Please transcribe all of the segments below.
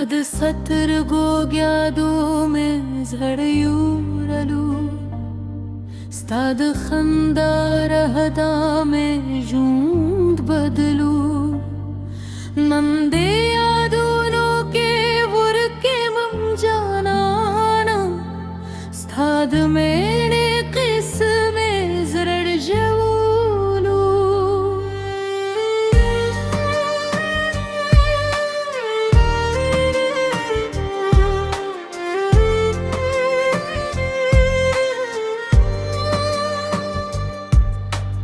ಅದ ಸತರ್ಗೋಗ್ಯಾದು ಮೇ ಝಡಯೂರಲು ಸ್ತಾದ ಖಂದಾರಹದ ಮೇ ಜೂಂದ್ ಬದಲು ನಂದೇ ಯಾದೂನೋ के वुरके मम जानाना स्ताद मेरे किस्मे जरड़ जवूलू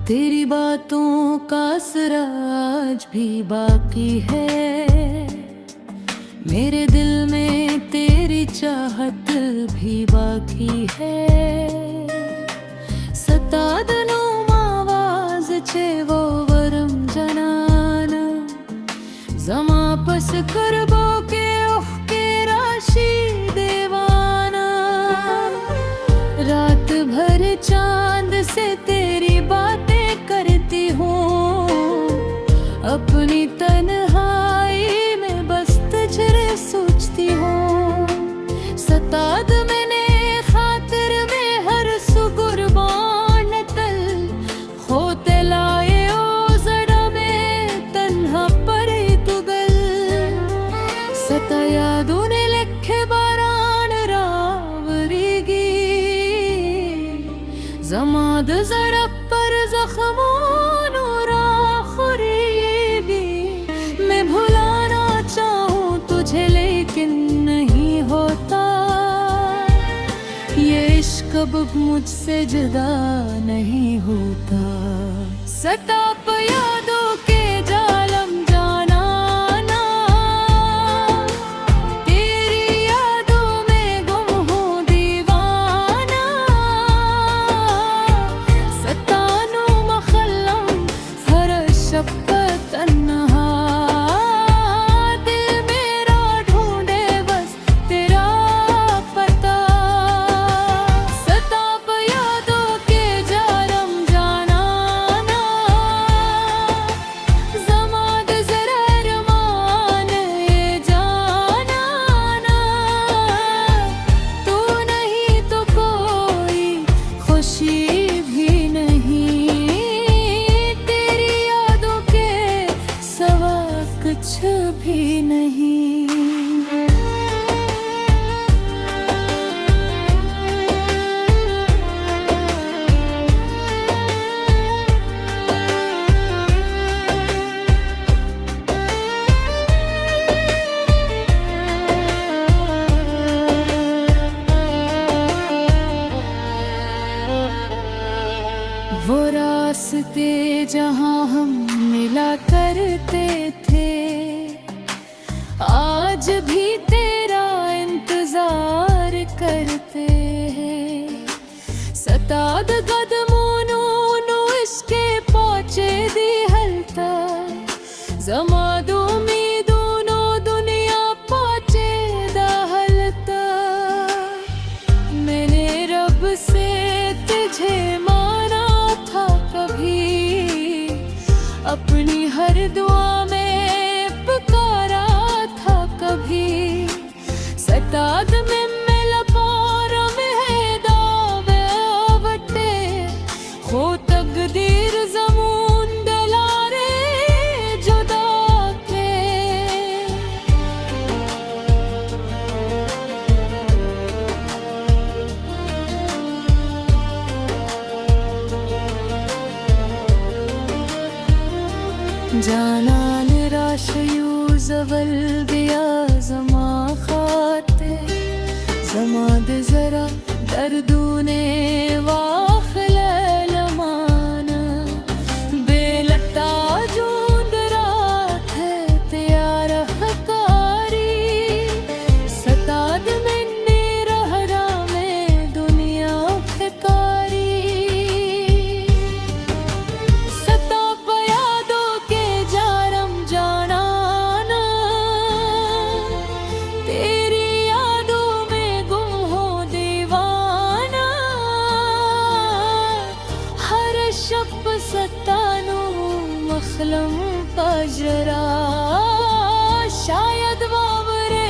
तेरी बातों का असर आज भी बाकी है मेरे दिल में तेरी चाहत भी बाकी है सतादनो आवाज छे वो वरम जनान जमापस करबो के उफ के राशि देवाना रात भर चांद से तेरी बातें करती हूँ अपनी तन्हाई में बस तुझे सोचती हूँ सताद मैंने खातिर में हर सुकुर्बान तल होते लाए ओ जड़ा में तन्हा परे तुगल सता यादूने लिखे बारान रावरीगी जमाद जरा पर जख्मों मैं भुलाना चाहूं तुझे लेकिन नहीं होता ये इश्क अब मुझसे जुदा नहीं होता सताप यादों के जालम जाना ना तेरी यादों में गुम हूँ दीवाना सतानो मखल्लम हर शब्द तन्हा कुछ भी नहीं वो रास्ते जहाँ हम मिला करते थे आज भी तेरा इंतजार करते हैं सताद कदमों इसके पहुंचे दी हलता जमादों में दोनों दुनिया पहुंचे दा हलता मैंने रब से तुझे माना था कभी अपनी हर दुआ में कभी सताद में मिला पार में है दावे वटे हो तकदीर ज़मून दलारे जुदा के जाना निराशयू जवल दिया जमा खाते जमाद जरा दर्दूने वाखल लमाना बेलता जूंद रात है त्यार हकारी सताद मैंने रहरा में दुनिया फिकारी सतानो मखलम पजरा शायद वावरे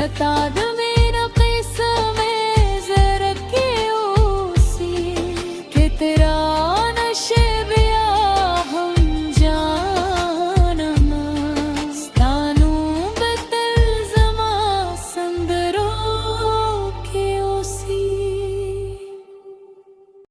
बता दो